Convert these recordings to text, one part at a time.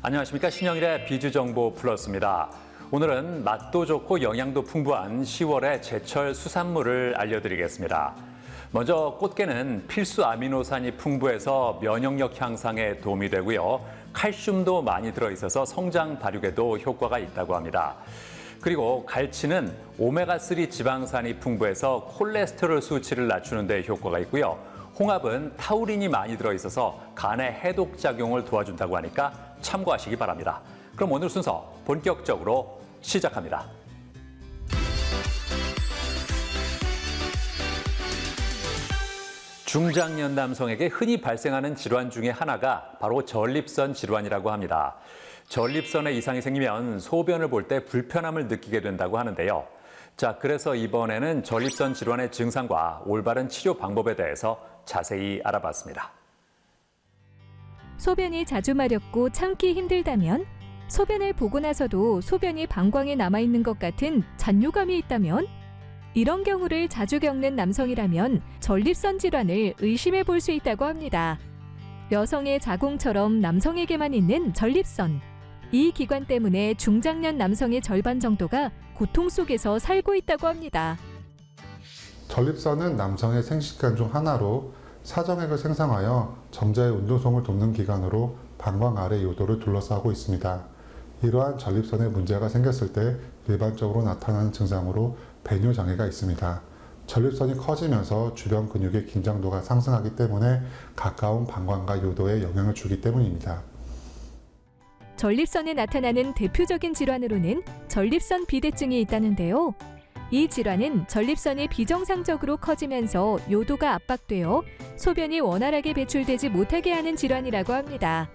안녕하십니까. 신영일의 비주정보 플러스입니다. 오늘은 맛도 좋고 영양도 풍부한 10월의 제철 수산물을 알려드리겠습니다. 먼저 꽃게는 필수 아미노산이 풍부해서 면역력 향상에 도움이 되고요. 칼슘도 많이 들어있어서 성장 발육에도 효과가 있다고 합니다. 그리고 갈치는 오메가3 지방산이 풍부해서 콜레스테롤 수치를 낮추는 데 효과가 있고요. 홍합은 타우린이 많이 들어있어서 간의 해독 작용을 도와준다고 하니까 참고하시기 바랍니다. 그럼 오늘 순서 본격적으로 시작합니다. 중장년 남성에게 흔히 발생하는 질환 중에 하나가 바로 전립선 질환이라고 합니다. 전립선에 이상이 생기면 소변을 볼 때 불편함을 느끼게 된다고 하는데요. 자, 그래서 이번에는 전립선 질환의 증상과 올바른 치료 방법에 대해서 자세히 알아봤습니다. 소변이 자주 마렵고 참기 힘들다면, 소변을 보고 나서도 소변이 방광에 남아있는 것 같은 잔뇨감이 있다면, 이런 경우를 자주 겪는 남성이라면 전립선 질환을 의심해 볼 수 있다고 합니다. 여성의 자궁처럼 남성에게만 있는 전립선. 이 기관 때문에 중장년 남성의 절반 정도가 고통 속에서 살고 있다고 합니다. 전립선은 남성의 생식기관 중 하나로 사정액을 생성하여 정자의 운동성을 돕는 기관으로 방광 아래 요도를 둘러싸고 있습니다. 이러한 전립선에 문제가 생겼을 때 일반적으로 나타나는 증상으로 배뇨 장애가 있습니다. 전립선이 커지면서 주변 근육의 긴장도가 상승하기 때문에 가까운 방광과 요도에 영향을 주기 때문입니다. 전립선에 나타나는 대표적인 질환으로는 전립선 비대증이 있다는데요. 이 질환은 전립선이 비정상적으로 커지면서 요도가 압박되어 소변이 원활하게 배출되지 못하게 하는 질환이라고 합니다.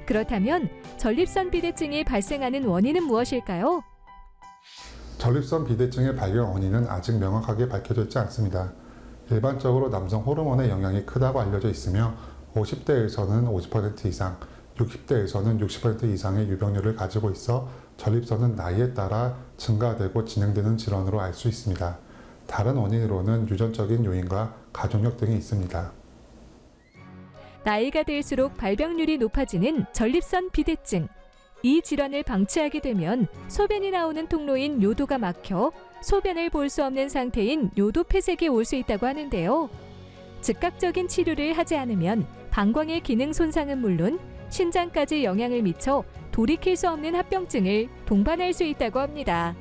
그렇다면 전립선 비대증이 발생하는 원인은 무엇일까요? 전립선 비대증의 발견 원인은 아직 명확하게 밝혀져 있지 않습니다. 일반적으로 남성 호르몬의 영향이 크다고 알려져 있으며 50대에서는 50% 이상, 60대에서는 60% 이상의 유병률을 가지고 있어 전립선은 나이에 따라 증가되고 진행되는 질환으로 알 수 있습니다. 다른 원인으로는 유전적인 요인과 가족력 등이 있습니다. 나이가 들수록 발병률이 높아지는 전립선 비대증. 이 질환을 방치하게 되면 소변이 나오는 통로인 요도가 막혀 소변을 볼 수 없는 상태인 요도 폐색이 올 수 있다고 하는데요. 즉각적인 치료를 하지 않으면 방광의 기능 손상은 물론 신장까지 영향을 미쳐 돌이킬 수 없는 합병증을 동반할 수 있다고 합니다.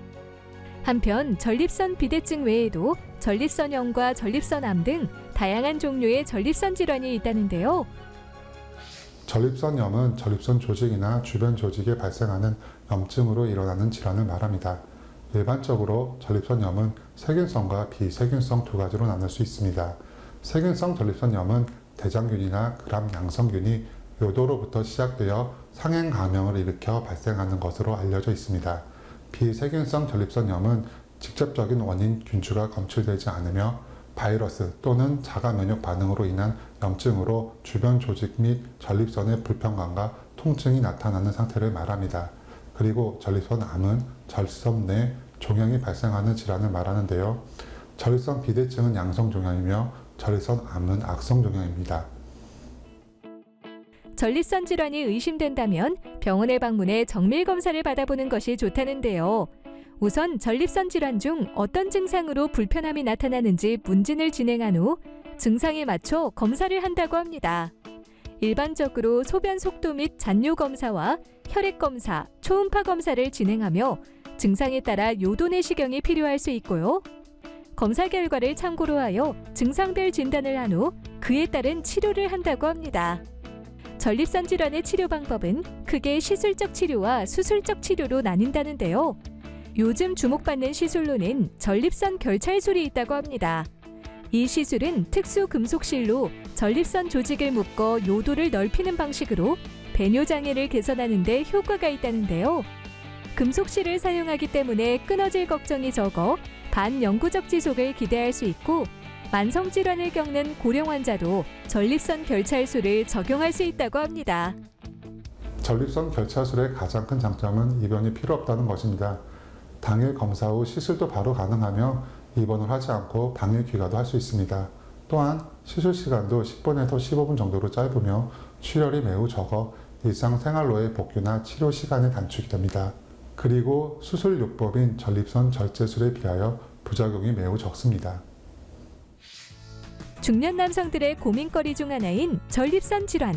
한편 전립선 비대증 외에도 전립선염과 전립선암 등 다양한 종류의 전립선 질환이 있다는데요. 전립선염은 전립선 조직이나 주변 조직에 발생하는 염증으로 일어나는 질환을 말합니다. 일반적으로 전립선염은 세균성과 비세균성 두 가지로 나눌 수 있습니다. 세균성 전립선염은 대장균이나 gram 양성균이 요도로부터 시작되어 상행 감염을 일으켜 발생하는 것으로 알려져 있습니다. 비세균성 전립선염은 직접적인 원인 균주가 검출되지 않으며 바이러스 또는 자가 면역 반응으로 인한 염증으로 주변 조직 및 전립선의 불편감과 통증이 나타나는 상태를 말합니다. 그리고 전립선암은 전립선 내 종양이 발생하는 질환을 말하는데요. 전립선 비대증은 양성 종양이며 전립선암은 악성 종양입니다. 전립선 질환이 의심된다면 병원에 방문해 정밀 검사를 받아보는 것이 좋다는데요. 우선 전립선 질환 중 어떤 증상으로 불편함이 나타나는지 문진을 진행한 후 증상에 맞춰 검사를 한다고 합니다. 일반적으로 소변 속도 및 잔뇨 검사와 혈액 검사, 초음파 검사를 진행하며 증상에 따라 요도 내시경이 필요할 수 있고요. 검사 결과를 참고로 하여 증상별 진단을 한 후 그에 따른 치료를 한다고 합니다. 전립선 질환의 치료 방법은 크게 시술적 치료와 수술적 치료로 나뉜다는데요. 요즘 주목받는 시술로는 전립선 결찰술이 있다고 합니다. 이 시술은 특수 금속실로 전립선 조직을 묶어 요도를 넓히는 방식으로 배뇨 장애를 개선하는 데 효과가 있다는데요. 금속실을 사용하기 때문에 끊어질 걱정이 적어 반영구적 지속을 기대할 수 있고 만성 질환을 겪는 고령 환자도 전립선 결찰술을 적용할 수 있다고 합니다. 전립선 결찰술의 가장 큰 장점은 입원이 필요 없다는 것입니다. 당일 검사 후 시술도 바로 가능하며 입원을 하지 않고 당일 귀가도 할 수 있습니다. 또한 시술 시간도 10분에서 15분 정도로 짧으며 출혈이 매우 적어 일상생활로의 복귀나 치료 시간의 단축이 됩니다. 그리고 수술요법인 전립선 절제술에 비하여 부작용이 매우 적습니다. 중년 남성들의 고민거리 중 하나인 전립선 질환.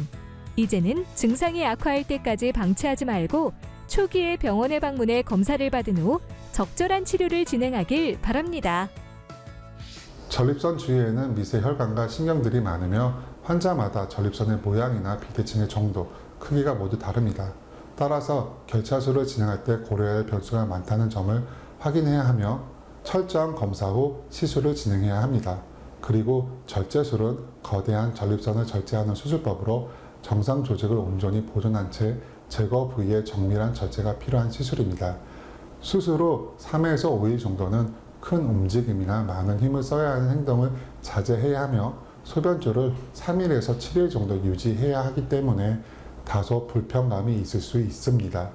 이제는 증상이 악화할 때까지 방치하지 말고 초기에 병원에 방문해 검사를 받은 후 적절한 치료를 진행하길 바랍니다. 전립선 주위에는 미세 혈관과 신경들이 많으며 환자마다 전립선의 모양이나 비대칭의 정도, 크기가 모두 다릅니다. 따라서 결차술을 진행할 때 고려해야 할 변수가 많다는 점을 확인해야 하며 철저한 검사 후 시술을 진행해야 합니다. 그리고 절제술은 거대한 전립선을 절제하는 수술법으로 정상 조직을 온전히 보존한 채 제거 부위의 정밀한 절제가 필요한 시술입니다. 수술 후 3회에서 5일 정도는 큰 움직임이나 많은 힘을 써야 하는 행동을 자제해야 하며 소변줄을 3일에서 7일 정도 유지해야 하기 때문에 다소 불편감이 있을 수 있습니다.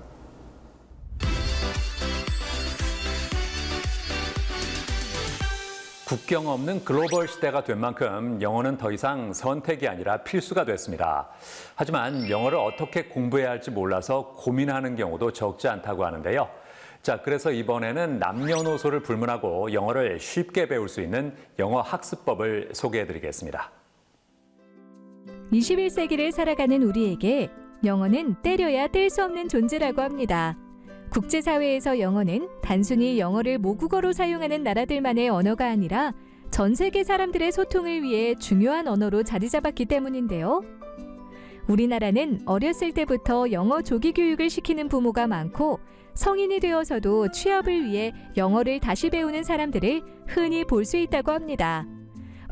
국경 없는 글로벌 시대가 된 만큼 영어는 더 이상 선택이 아니라 필수가 됐습니다. 하지만 영어를 어떻게 공부해야 할지 몰라서 고민하는 경우도 적지 않다고 하는데요. 자, 그래서 이번에는 남녀노소를 불문하고 영어를 쉽게 배울 수 있는 영어 학습법을 소개해드리겠습니다. 21세기를 살아가는 우리에게 영어는 때려야 뗄 수 없는 존재라고 합니다. 국제사회에서 영어는 단순히 영어를 모국어로 사용하는 나라들만의 언어가 아니라 전 세계 사람들의 소통을 위해 중요한 언어로 자리 잡았기 때문인데요. 우리나라는 어렸을 때부터 영어 조기 교육을 시키는 부모가 많고 성인이 되어서도 취업을 위해 영어를 다시 배우는 사람들을 흔히 볼 수 있다고 합니다.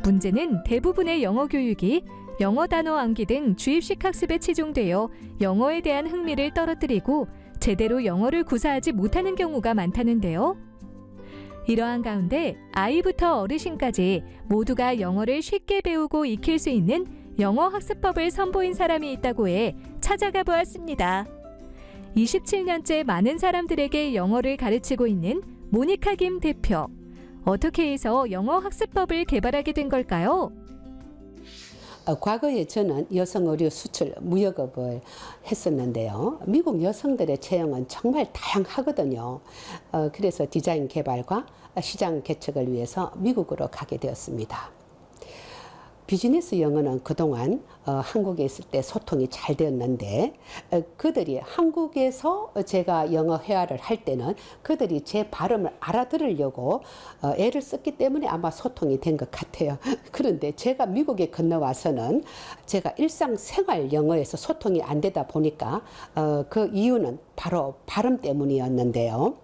문제는 대부분의 영어 교육이 영어 단어 암기 등 주입식 학습에 치중되어 영어에 대한 흥미를 떨어뜨리고 제대로 영어를 구사하지 못하는 경우가 많다는데요. 이러한 가운데 아이부터 어르신까지 모두가 영어를 쉽게 배우고 익힐 수 있는 영어 학습법을 선보인 사람이 있다고 해 찾아가 보았습니다. 27년째 많은 사람들에게 영어를 가르치고 있는 모니카 김 대표. 어떻게 해서 영어 학습법을 개발하게 된 걸까요? 과거에 저는 여성 의류 수출 무역업을 했었는데요. 미국 여성들의 체형은 정말 다양하거든요. 그래서 디자인 개발과 시장 개척을 위해서 미국으로 가게 되었습니다. 비즈니스 영어는 그동안 한국에 있을 때 소통이 잘 되었는데 그들이 한국에서 제가 영어 회화를 할 때는 그들이 제 발음을 알아들으려고 애를 썼기 때문에 아마 소통이 된 것 같아요. 그런데 제가 미국에 건너와서는 제가 일상생활 영어에서 소통이 안 되다 보니까 그 이유는 바로 발음 때문이었는데요.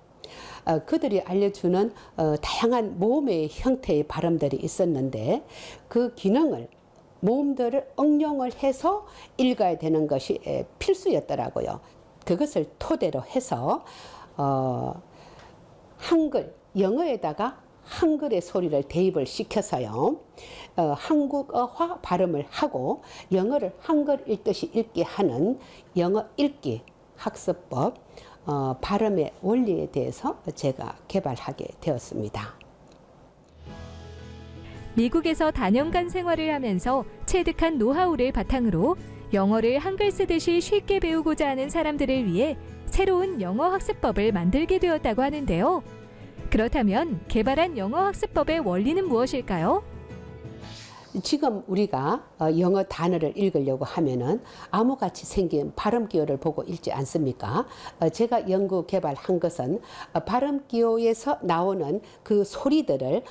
그들이 알려주는 다양한 모음의 형태의 발음들이 있었는데 그 기능을 모음들을 응용을 해서 읽어야 되는 것이 필수였더라고요. 그것을 토대로 해서 한글, 영어에다가 한글의 소리를 대입을 시켜서요. 한국어화 발음을 하고 영어를 한글 읽듯이 읽게 하는 영어 읽기 학습법 발음의 원리에 대해서 제가 개발하게 되었습니다. 미국에서 다년간 생활을 하면서 체득한 노하우를 바탕으로 영어를 한글 쓰듯이 쉽게 배우고자 하는 사람들을 위해 새로운 영어 학습법을 만들게 되었다고 하는데요. 그렇다면 개발한 영어 학습법의 원리는 무엇일까요? 지금 우리가 영어 단어를 읽으려고 하면은 암호같이 생긴 발음 기호를 보고 읽지 않습니까? 제가 연구 개발한 것은 발음 기호에서 나오는 그 소리들을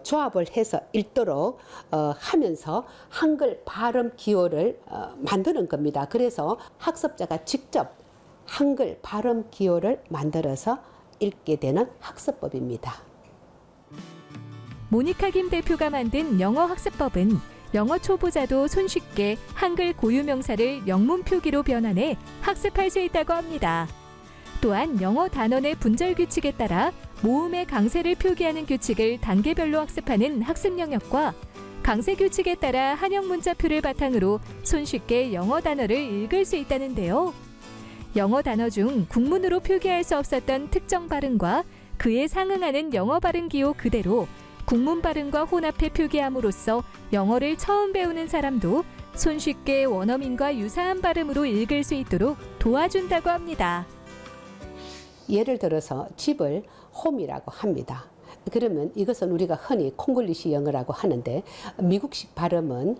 조합을 해서 읽도록 하면서 한글 발음 기호를 만드는 겁니다. 그래서 학습자가 직접 한글 발음 기호를 만들어서 읽게 되는 학습법입니다. 모니카 김 대표가 만든 영어 학습법은 영어 초보자도 손쉽게 한글 고유 명사를 영문 표기로 변환해 학습할 수 있다고 합니다. 또한 영어 단원의 분절 규칙에 따라 모음의 강세를 표기하는 규칙을 단계별로 학습하는 학습 영역과 강세 규칙에 따라 한영 문자표를 바탕으로 손쉽게 영어 단어를 읽을 수 있다는데요. 영어 단어 중 국문으로 표기할 수 없었던 특정 발음과 그에 상응하는 영어 발음 기호 그대로 국문 발음과 혼합해 표기함으로써 영어를 처음 배우는 사람도 손쉽게 원어민과 유사한 발음으로 읽을 수 있도록 도와준다고 합니다. 예를 들어서 집을 홈이라고 합니다. 그러면 이것은 우리가 흔히 콩글리시 영어라고 하는데 미국식 발음은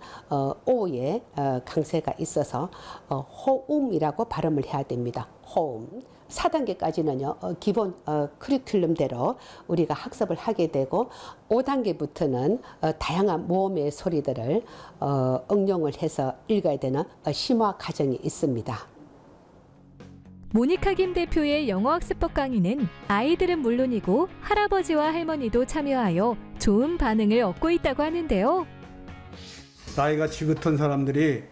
O에 강세가 있어서 호음이라고 발음을 해야 됩니다. 호음. 4단계까지는요, 기본 커리큘럼대로 우리가 학습을 하게 되고 5단계부터는 다양한 모음의 소리들을 응용을 해서 읽어야 되는 심화 과정이 있습니다. 모니카 김 대표의 영어학습법 강의는 아이들은 물론이고 할아버지와 할머니도 참여하여 좋은 반응을 얻고 있다고 하는데요. 나이가 지긋한 사람들이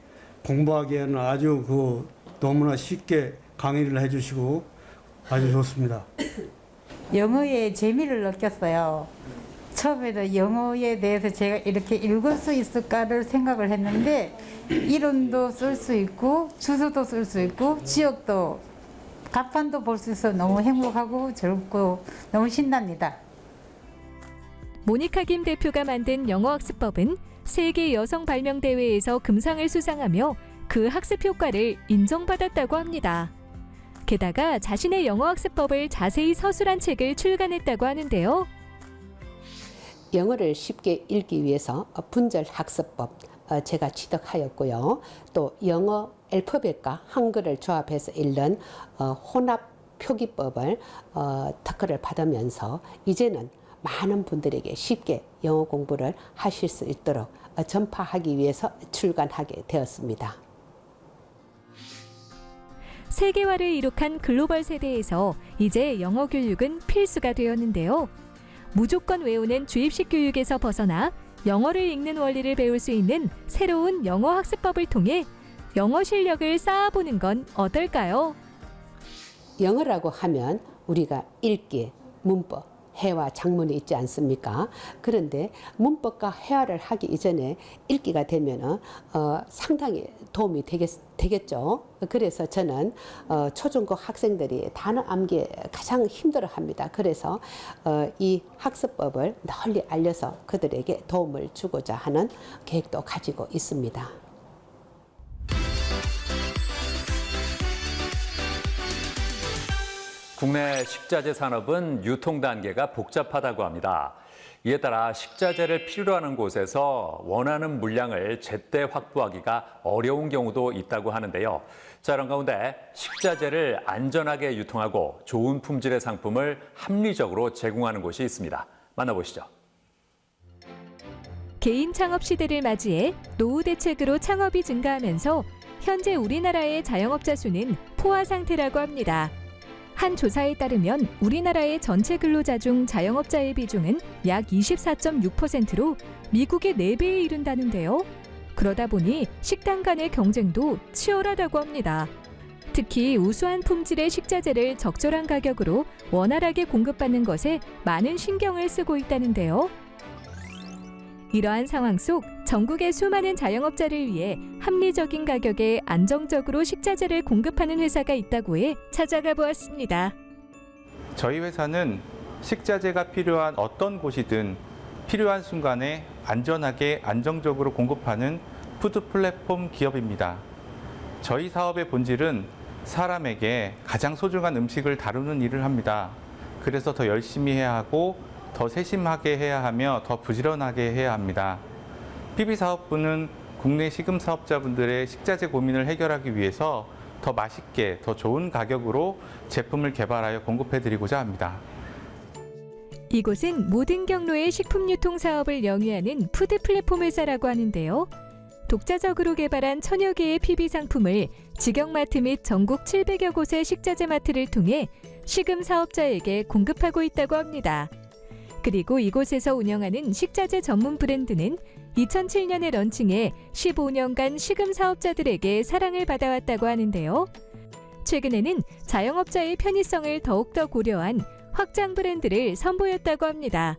공부하기에는 아주 너무나 쉽게 강의를 해주시고 아주 좋습니다. 영어에 재미를 느꼈어요. 처음에는 영어에 대해서 제가 이렇게 읽을 수 있을까를 생각을 했는데 이론도 쓸 수 있고 주소도 쓸 수 있고 지역도 간판도 볼 수 있어서 너무 행복하고 즐겁고 너무 신납니다. 모니카 김 대표가 만든 영어학습법은 세계 여성 발명 대회에서 금상을 수상하며 그 학습 효과를 인정받았다고 합니다. 게다가 자신의 영어학습법을 자세히 서술한 책을 출간했다고 하는데요. 영어를 쉽게 읽기 위해서 분절 학습법 제가 취득하였고요. 또 영어 알파벳과 한글을 조합해서 읽는 혼합 표기법을 특허를 받으면서 이제는 많은 분들에게 쉽게 영어 공부를 하실 수 있도록 전파하기 위해서 출간하게 되었습니다. 세계화를 이룩한 글로벌 세대에서 이제 영어 교육은 필수가 되었는데요. 무조건 외우는 주입식 교육에서 벗어나 영어를 읽는 원리를 배울 수 있는 새로운 영어 학습법을 통해 영어 실력을 쌓아보는 건 어떨까요? 영어라고 하면 우리가 읽기, 문법, 해와 작문이 있지 않습니까? 그런데 문법과 회화를 하기 이전에 읽기가 되면 상당히 도움이 되겠죠. 그래서 저는 초중고 학생들이 단어 암기에 가장 힘들어합니다. 그래서 이 학습법을 널리 알려서 그들에게 도움을 주고자 하는 계획도 가지고 있습니다. 국내 식자재 산업은 유통 단계가 복잡하다고 합니다. 이에 따라 식자재를 필요로 하는 곳에서 원하는 물량을 제때 확보하기가 어려운 경우도 있다고 하는데요. 자, 이런 가운데 식자재를 안전하게 유통하고 좋은 품질의 상품을 합리적으로 제공하는 곳이 있습니다. 만나보시죠. 개인 창업 시대를 맞이해 노후 대책으로 창업이 증가하면서 현재 우리나라의 자영업자 수는 포화 상태라고 합니다. 한 조사에 따르면 우리나라의 전체 근로자 중 자영업자의 비중은 약 24.6%로 미국의 4배에 이른다는데요. 그러다 보니 식당 간의 경쟁도 치열하다고 합니다. 특히 우수한 품질의 식자재를 적절한 가격으로 원활하게 공급받는 것에 많은 신경을 쓰고 있다는데요. 이러한 상황 속 전국의 수많은 자영업자를 위해 합리적인 가격에 안정적으로 식자재를 공급하는 회사가 있다고 해 찾아가 보았습니다. 저희 회사는 식자재가 필요한 어떤 곳이든 필요한 순간에 안전하게 안정적으로 공급하는 푸드 플랫폼 기업입니다. 저희 사업의 본질은 사람에게 가장 소중한 음식을 다루는 일을 합니다. 그래서 더 열심히 해야 하고 더 세심하게 해야 하며 더 부지런하게 해야 합니다. PB사업부는 국내 식음 사업자분들의 식자재 고민을 해결하기 위해서 더 맛있게, 더 좋은 가격으로 제품을 개발하여 공급해드리고자 합니다. 이곳은 모든 경로의 식품 유통 사업을 영위하는 푸드 플랫폼 회사라고 하는데요. 독자적으로 개발한 천여 개의 PB 상품을 직영마트 및 전국 700여 곳의 식자재 마트를 통해 식음 사업자에게 공급하고 있다고 합니다. 그리고 이곳에서 운영하는 식자재 전문 브랜드는 2007년에 런칭해 15년간 식음 사업자들에게 사랑을 받아왔다고 하는데요. 최근에는 자영업자의 편의성을 더욱더 고려한 확장 브랜드를 선보였다고 합니다.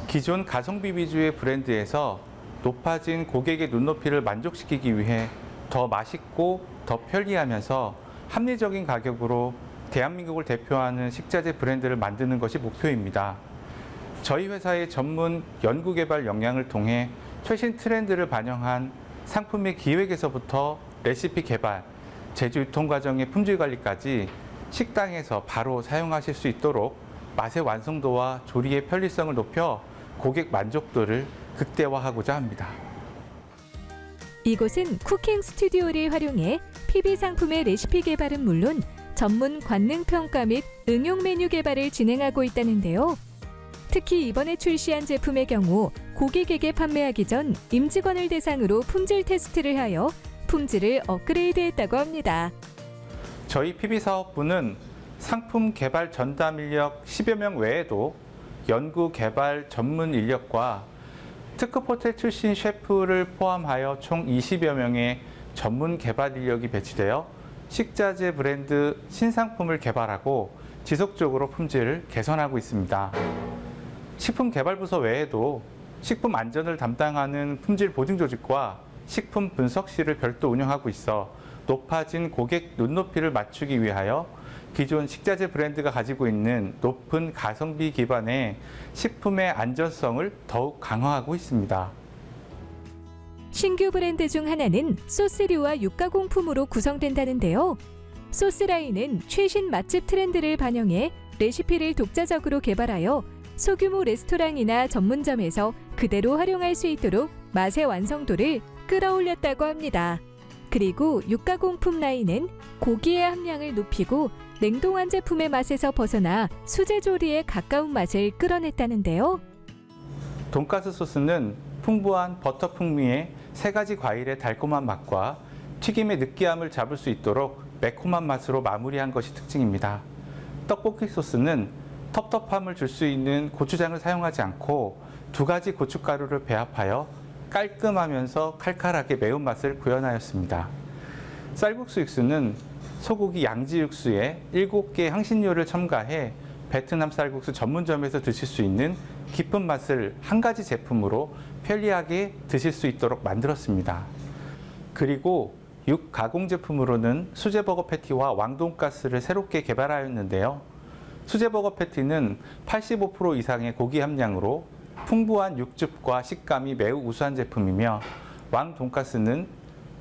기존 가성비 위주의 브랜드에서 높아진 고객의 눈높이를 만족시키기 위해 더 맛있고 더 편리하면서 합리적인 가격으로 대한민국을 대표하는 식자재 브랜드를 만드는 것이 목표입니다. 저희 회사의 전문 연구개발 역량을 통해 최신 트렌드를 반영한 상품의 기획에서부터 레시피 개발, 제조 유통 과정의 품질 관리까지 식당에서 바로 사용하실 수 있도록 맛의 완성도와 조리의 편리성을 높여 고객 만족도를 극대화하고자 합니다. 이곳은 쿠킹 스튜디오를 활용해 PB 상품의 레시피 개발은 물론 전문 관능 평가 및 응용 메뉴 개발을 진행하고 있다는데요. 특히 이번에 출시한 제품의 경우 고객에게 판매하기 전 임직원을 대상으로 품질 테스트를 하여 품질을 업그레이드했다고 합니다. 저희 PB사업부는 상품 개발 전담 인력 10여 명 외에도 연구 개발 전문 인력과 특급 호텔 출신 셰프를 포함하여 총 20여 명의 전문 개발 인력이 배치되어 식자재 브랜드 신상품을 개발하고 지속적으로 품질을 개선하고 있습니다. 식품개발부서 외에도 식품 안전을 담당하는 품질 보증 조직과 식품 분석실을 별도 운영하고 있어 높아진 고객 눈높이를 맞추기 위하여 기존 식자재 브랜드가 가지고 있는 높은 가성비 기반의 식품의 안전성을 더욱 강화하고 있습니다. 신규 브랜드 중 하나는 소스류와 육가공품으로 구성된다는데요. 소스 라인은 최신 맛집 트렌드를 반영해 레시피를 독자적으로 개발하여 소규모 레스토랑이나 전문점에서 그대로 활용할 수 있도록 맛의 완성도를 끌어올렸다고 합니다. 그리고 육가공품 라인은 고기의 함량을 높이고 냉동한 제품의 맛에서 벗어나 수제 조리에 가까운 맛을 끌어냈다는데요. 돈가스 소스는 풍부한 버터 풍미의 3가지 과일의 달콤한 맛과 튀김의 느끼함을 잡을 수 있도록 매콤한 맛으로 마무리한 것이 특징입니다. 떡볶이 소스는 텁텁함을 줄 수 있는 고추장을 사용하지 않고 2가지 고춧가루를 배합하여 깔끔하면서 칼칼하게 매운맛을 구현하였습니다. 쌀국수 육수는 소고기 양지 육수에 7개 향신료를 첨가해 베트남 쌀국수 전문점에서 드실 수 있는 깊은 맛을 한 가지 제품으로 편리하게 드실 수 있도록 만들었습니다. 그리고 육 가공 제품으로는 수제버거 패티와 왕돈가스를 새롭게 개발하였는데요. 수제버거 패티는 85% 이상의 고기 함량으로 풍부한 육즙과 식감이 매우 우수한 제품이며 왕돈가스는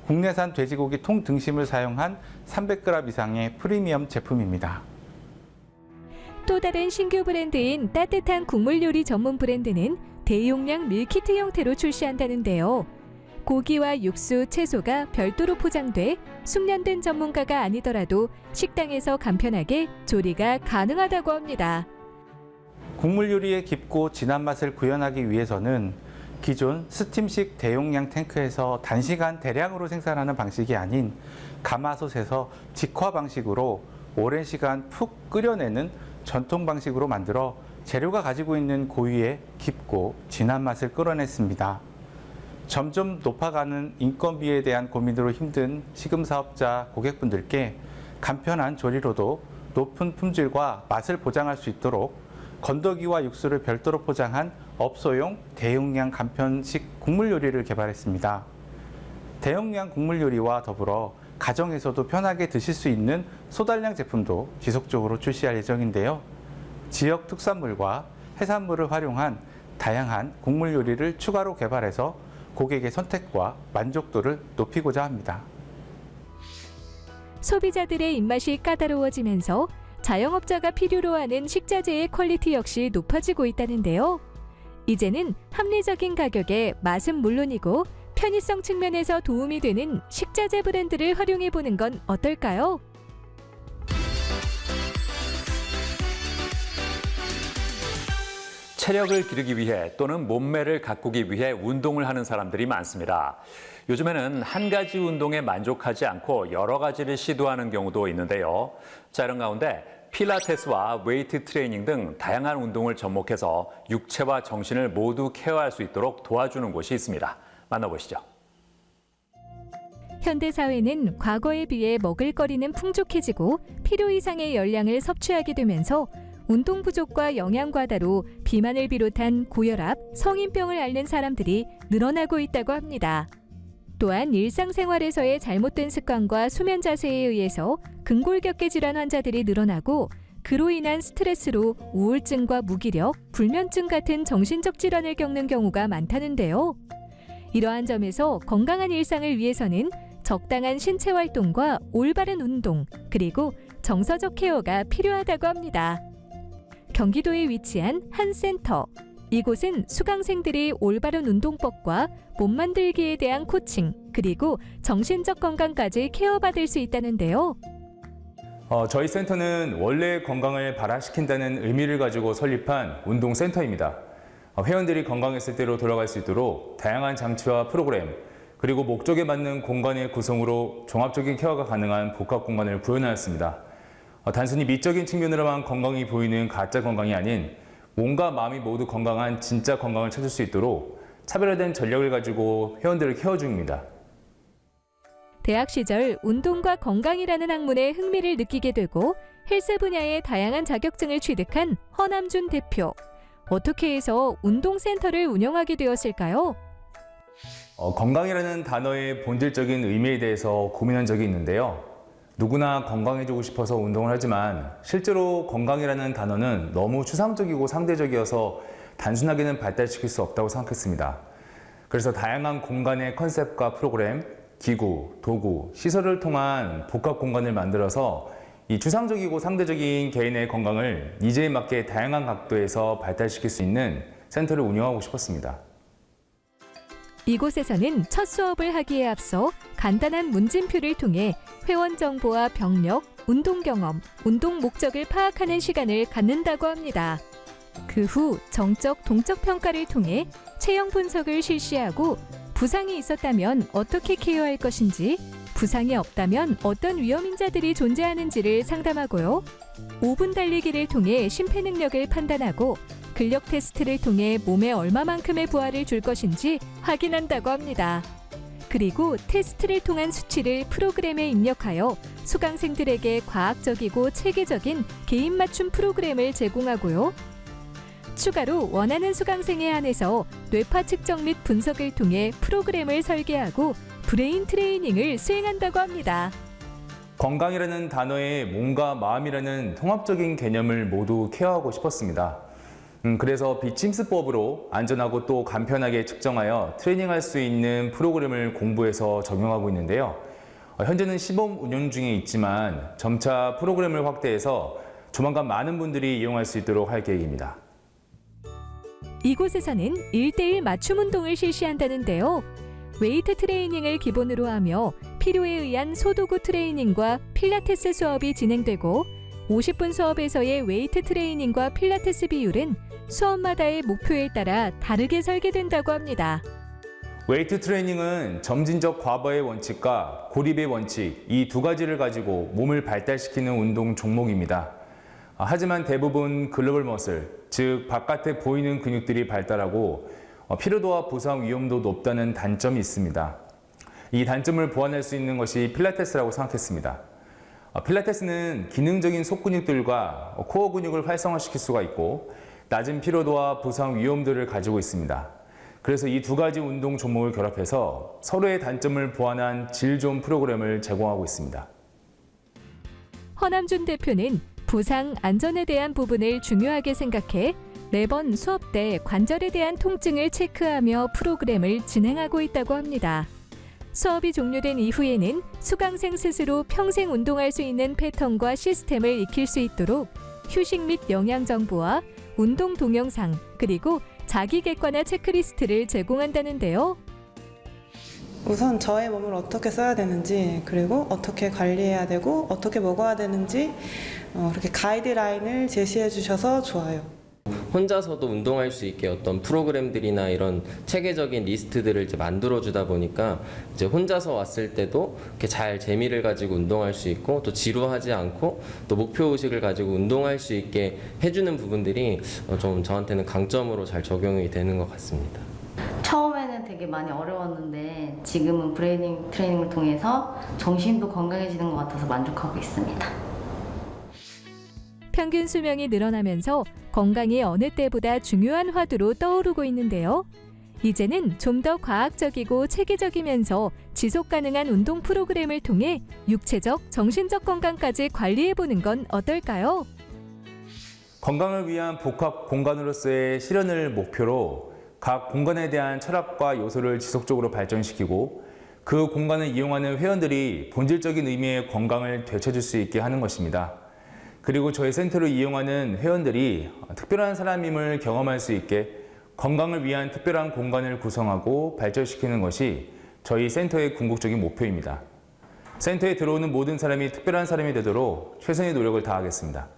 국내산 돼지고기 통등심을 사용한 300g 이상의 프리미엄 제품입니다. 또 다른 신규 브랜드인 따뜻한 국물 요리 전문 브랜드는 대용량 밀키트 형태로 출시한다는데요. 고기와 육수, 채소가 별도로 포장돼 숙련된 전문가가 아니더라도 식당에서 간편하게 조리가 가능하다고 합니다. 국물 요리의 깊고 진한 맛을 구현하기 위해서는 기존 스팀식 대용량 탱크에서 단시간 대량으로 생산하는 방식이 아닌 가마솥에서 직화 방식으로 오랜 시간 푹 끓여내는 전통 방식으로 만들어 재료가 가지고 있는 고유의 깊고 진한 맛을 끌어냈습니다. 점점 높아가는 인건비에 대한 고민으로 힘든 시금사업자 고객분들께 간편한 조리로도 높은 품질과 맛을 보장할 수 있도록 건더기와 육수를 별도로 포장한 업소용 대용량 간편식 국물 요리를 개발했습니다. 대용량 국물 요리와 더불어 가정에서도 편하게 드실 수 있는 소달량 제품도 지속적으로 출시할 예정인데요. 지역 특산물과 해산물을 활용한 다양한 국물 요리를 추가로 개발해서 고객의 선택과 만족도를 높이고자 합니다. 소비자들의 입맛이 까다로워지면서 자영업자가 필요로 하는 식자재의 퀄리티 역시 높아지고 있다는데요. 이제는 합리적인 가격에 맛은 물론이고 편의성 측면에서 도움이 되는 식자재 브랜드를 활용해보는 건 어떨까요? 체력을 기르기 위해 또는 몸매를 가꾸기 위해 운동을 하는 사람들이 많습니다. 요즘에는 한 가지 운동에 만족하지 않고 여러 가지를 시도하는 경우도 있는데요. 자, 이런 가운데 필라테스와 웨이트 트레이닝 등 다양한 운동을 접목해서 육체와 정신을 모두 케어할 수 있도록 도와주는 곳이 있습니다. 만나보시죠. 현대사회는 과거에 비해 먹을거리는 풍족해지고 필요 이상의 열량을 섭취하게 되면서 운동 부족과 영양 과다로 비만을 비롯한 고혈압, 성인병을 앓는 사람들이 늘어나고 있다고 합니다. 또한 일상생활에서의 잘못된 습관과 수면 자세에 의해서 근골격계 질환 환자들이 늘어나고 그로 인한 스트레스로 우울증과 무기력, 불면증 같은 정신적 질환을 겪는 경우가 많다는데요. 이러한 점에서 건강한 일상을 위해서는 적당한 신체 활동과 올바른 운동, 그리고 정서적 케어가 필요하다고 합니다. 경기도에 위치한 한 센터. 이곳은 수강생들이 올바른 운동법과 몸 만들기에 대한 코칭, 그리고 정신적 건강까지 케어받을 수 있다는데요. 저희 센터는 원래 건강을 발화시킨다는 의미를 가지고 설립한 운동센터입니다. 회원들이 건강했을 때로 돌아갈 수 있도록 다양한 장치와 프로그램, 그리고 목적에 맞는 공간의 구성으로 종합적인 케어가 가능한 복합 공간을 구현하였습니다. 단순히 미적인 측면으로만 건강이 보이는 가짜 건강이 아닌 몸과 마음이 모두 건강한 진짜 건강을 찾을 수 있도록 차별화된 전략을 가지고 회원들을 케어 중입니다. 대학 시절 운동과 건강이라는 학문에 흥미를 느끼게 되고 헬스 분야의 다양한 자격증을 취득한 허남준 대표. 어떻게 해서 운동센터를 운영하게 되었을까요? 건강이라는 단어의 본질적인 의미에 대해서 고민한 적이 있는데요. 누구나 건강해지고 싶어서 운동을 하지만 실제로 건강이라는 단어는 너무 추상적이고 상대적이어서 단순하게는 발달시킬 수 없다고 생각했습니다. 그래서 다양한 공간의 컨셉과 프로그램, 기구, 도구, 시설을 통한 복합 공간을 만들어서 이 추상적이고 상대적인 개인의 건강을 니즈에 맞게 다양한 각도에서 발달시킬 수 있는 센터를 운영하고 싶었습니다. 이곳에서는 첫 수업을 하기에 앞서 간단한 문진표를 통해 회원 정보와 병력, 운동 경험, 운동 목적을 파악하는 시간을 갖는다고 합니다. 그 후 정적, 동적 평가를 통해 체형 분석을 실시하고 부상이 있었다면 어떻게 케어할 것인지, 부상이 없다면 어떤 위험 인자들이 존재하는지를 상담하고요. 5분 달리기를 통해 심폐 능력을 판단하고 근력 테스트를 통해 몸에 얼마만큼의 부하를 줄 것인지 확인한다고 합니다. 그리고 테스트를 통한 수치를 프로그램에 입력하여 수강생들에게 과학적이고 체계적인 개인 맞춤 프로그램을 제공하고요. 추가로 원하는 수강생에 한해서 뇌파 측정 및 분석을 통해 프로그램을 설계하고 브레인 트레이닝을 수행한다고 합니다. 건강이라는 단어에 몸과 마음이라는 통합적인 개념을 모두 케어하고 싶었습니다. 그래서 비침스법으로 안전하고 또 간편하게 측정하여 트레이닝할 수 있는 프로그램을 공부해서 적용하고 있는데요. 현재는 시범 운영 중에 있지만 점차 프로그램을 확대해서 조만간 많은 분들이 이용할 수 있도록 할 계획입니다. 이곳에서는 1:1 맞춤 운동을 실시한다는데요. 웨이트 트레이닝을 기본으로 하며 필요에 의한 소도구 트레이닝과 필라테스 수업이 진행되고 50분 수업에서의 웨이트 트레이닝과 필라테스 비율은 수업마다의 목표에 따라 다르게 설계된다고 합니다. 웨이트 트레이닝은 점진적 과부하의 원칙과 고립의 원칙, 이 두 가지를 가지고 몸을 발달시키는 운동 종목입니다. 하지만 대부분 글로벌 머슬, 즉 바깥에 보이는 근육들이 발달하고 피로도와 부상 위험도 높다는 단점이 있습니다. 이 단점을 보완할 수 있는 것이 필라테스라고 생각했습니다. 필라테스는 기능적인 속근육들과 코어 근육을 활성화시킬 수가 있고 낮은 피로도와 부상 위험들을 가지고 있습니다. 그래서 이 두 가지 운동 종목을 결합해서 서로의 단점을 보완한 질 좋은 프로그램을 제공하고 있습니다. 허남준 대표는 부상, 안전에 대한 부분을 중요하게 생각해 매번 수업 때 관절에 대한 통증을 체크하며 프로그램을 진행하고 있다고 합니다. 수업이 종료된 이후에는 수강생 스스로 평생 운동할 수 있는 패턴과 시스템을 익힐 수 있도록 휴식 및 영양 정보와 운동 동영상, 그리고 자기 객관화 체크리스트를 제공한다는데요. 우선 저의 몸을 어떻게 써야 되는지, 그리고 어떻게 관리해야 되고 어떻게 먹어야 되는지 그렇게 가이드라인을 제시해 주셔서 좋아요. 혼자서도 운동할 수 있게 어떤 프로그램들이나 이런 체계적인 리스트들을 이제 만들어 주다 보니까 이제 혼자서 왔을 때도 이렇게 잘 재미를 가지고 운동할 수 있고 또 지루하지 않고 또 목표 의식을 가지고 운동할 수 있게 해주는 부분들이 좀 저한테는 강점으로 잘 적용이 되는 것 같습니다. 처음에는 되게 많이 어려웠는데 지금은 브레이닝 트레이닝을 통해서 정신도 건강해지는 것 같아서 만족하고 있습니다. 평균 수명이 늘어나면서 건강이 어느 때보다 중요한 화두로 떠오르고 있는데요. 이제는 좀 더 과학적이고 체계적이면서 지속 가능한 운동 프로그램을 통해 육체적, 정신적 건강까지 관리해보는 건 어떨까요? 건강을 위한 복합 공간으로서의 실현을 목표로 각 공간에 대한 철학과 요소를 지속적으로 발전시키고 그 공간을 이용하는 회원들이 본질적인 의미의 건강을 되찾을 수 있게 하는 것입니다. 그리고 저희 센터를 이용하는 회원들이 특별한 사람임을 경험할 수 있게 건강을 위한 특별한 공간을 구성하고 발전시키는 것이 저희 센터의 궁극적인 목표입니다. 센터에 들어오는 모든 사람이 특별한 사람이 되도록 최선의 노력을 다하겠습니다.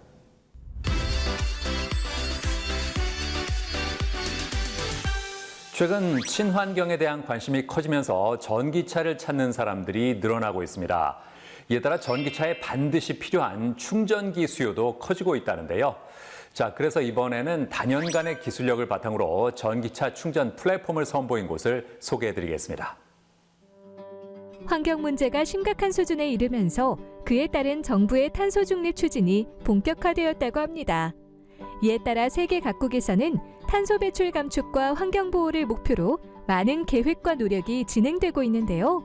최근 친환경에 대한 관심이 커지면서 전기차를 찾는 사람들이 늘어나고 있습니다. 이에 따라 전기차에 반드시 필요한 충전기 수요도 커지고 있다는데요. 자, 그래서 이번에는 단연간의 기술력을 바탕으로 전기차 충전 플랫폼을 선보인 곳을 소개해드리겠습니다. 환경 문제가 심각한 수준에 이르면서 그에 따른 정부의 탄소 중립 추진이 본격화되었다고 합니다. 이에 따라 세계 각국에서는 탄소 배출 감축과 환경 보호를 목표로 많은 계획과 노력이 진행되고 있는데요.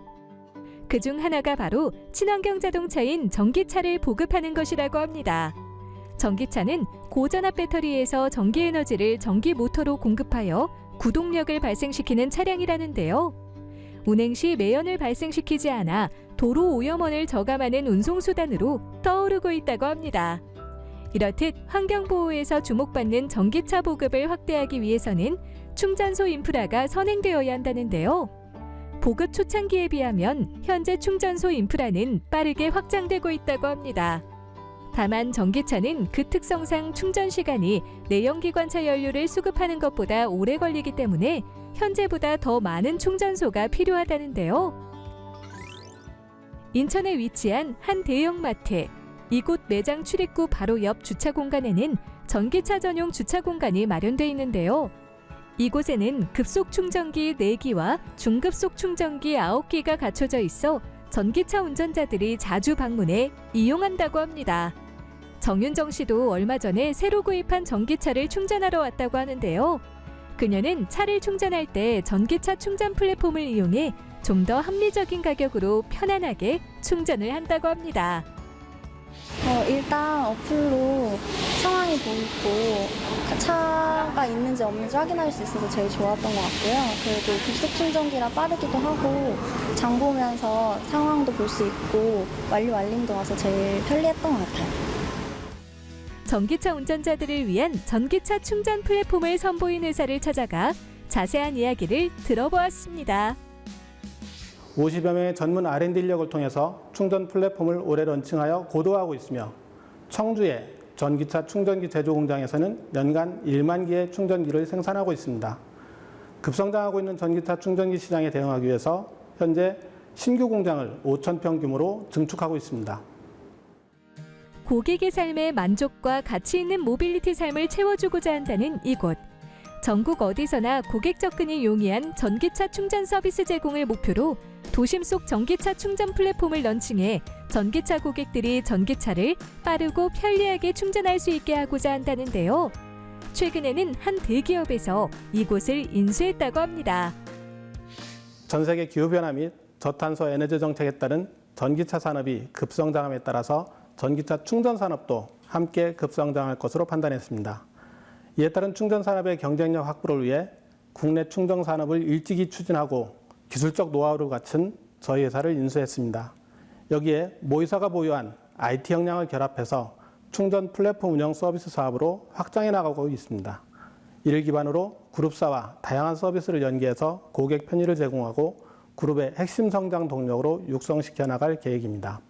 그중 하나가 바로 친환경 자동차인 전기차를 보급하는 것이라고 합니다. 전기차는 고전압 배터리에서 전기 에너지를 전기 모터로 공급하여 구동력을 발생시키는 차량이라는데요. 운행 시 매연을 발생시키지 않아 도로 오염원을 저감하는 운송수단으로 떠오르고 있다고 합니다. 이렇듯 환경보호에서 주목받는 전기차 보급을 확대하기 위해서는 충전소 인프라가 선행되어야 한다는데요. 보급 초창기에 비하면 현재 충전소 인프라는 빠르게 확장되고 있다고 합니다. 다만 전기차는 그 특성상 충전 시간이 내연기관차 연료를 수급하는 것보다 오래 걸리기 때문에 현재보다 더 많은 충전소가 필요하다는데요. 인천에 위치한 한 대형마트. 이곳 매장 출입구 바로 옆 주차 공간에는 전기차 전용 주차 공간이 마련돼 있는데요. 이곳에는 급속 충전기 4기와 중급속 충전기 9기가 갖춰져 있어 전기차 운전자들이 자주 방문해 이용한다고 합니다. 정윤정 씨도 얼마 전에 새로 구입한 전기차를 충전하러 왔다고 하는데요. 그녀는 차를 충전할 때 전기차 충전 플랫폼을 이용해 좀 더 합리적인 가격으로 편안하게 충전을 한다고 합니다. 일단 어플로 상황이 보이고 차가 있는지 없는지 확인할 수 있어서 제일 좋았던 것 같고요. 그리고 급속 충전기라 빠르기도 하고 장 보면서 상황도 볼 수 있고 완료 알림도 와서 제일 편리했던 것 같아요. 전기차 운전자들을 위한 전기차 충전 플랫폼을 선보인 회사를 찾아가 자세한 이야기를 들어보았습니다. 50여 명의 전문 R&D 인력을 통해서 충전 플랫폼을 올해 런칭하여 고도화하고 있으며 청주의 전기차 충전기 제조 공장에서는 연간 1만 개의 충전기를 생산하고 있습니다. 급성장하고 있는 전기차 충전기 시장에 대응하기 위해서 현재 신규 공장을 5,000평 규모로 증축하고 있습니다. 고객의 삶에 만족과 가치 있는 모빌리티 삶을 채워주고자 한다는 이곳. 전국 어디서나 고객 접근이 용이한 전기차 충전 서비스 제공을 목표로 도심 속 전기차 충전 플랫폼을 런칭해 전기차 고객들이 전기차를 빠르고 편리하게 충전할 수 있게 하고자 한다는데요. 최근에는 한 대기업에서 이곳을 인수했다고 합니다. 전 세계 기후변화 및 저탄소 에너지 정책에 따른 전기차 산업이 급성장함에 따라서 전기차 충전 산업도 함께 급성장할 것으로 판단했습니다. 이에 따른 충전 산업의 경쟁력 확보를 위해 국내 충전 산업을 일찍이 추진하고 기술적 노하우를 갖춘 저희 회사를 인수했습니다. 여기에 모회사가 보유한 IT 역량을 결합해서 충전 플랫폼 운영 서비스 사업으로 확장해 나가고 있습니다. 이를 기반으로 그룹사와 다양한 서비스를 연계해서 고객 편의를 제공하고 그룹의 핵심 성장 동력으로 육성시켜 나갈 계획입니다.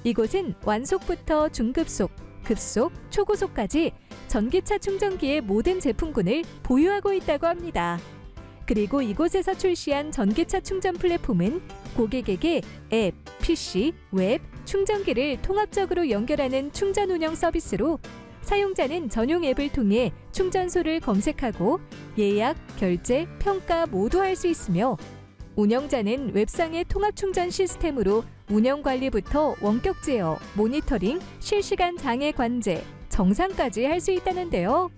이곳은 완속부터 중급속, 급속, 초고속까지 전기차 충전기의 모든 제품군을 보유하고 있다고 합니다. 그리고 이곳에서 출시한 전기차 충전 플랫폼은 고객에게 앱, PC, 웹, 충전기를 통합적으로 연결하는 충전 운영 서비스로 사용자는 전용 앱을 통해 충전소를 검색하고 예약, 결제, 평가 모두 할 수 있으며 운영자는 웹상의 통합 충전 시스템으로 운영 관리부터 원격 제어, 모니터링, 실시간 장애 관제, 정상까지 할 수 있다는데요.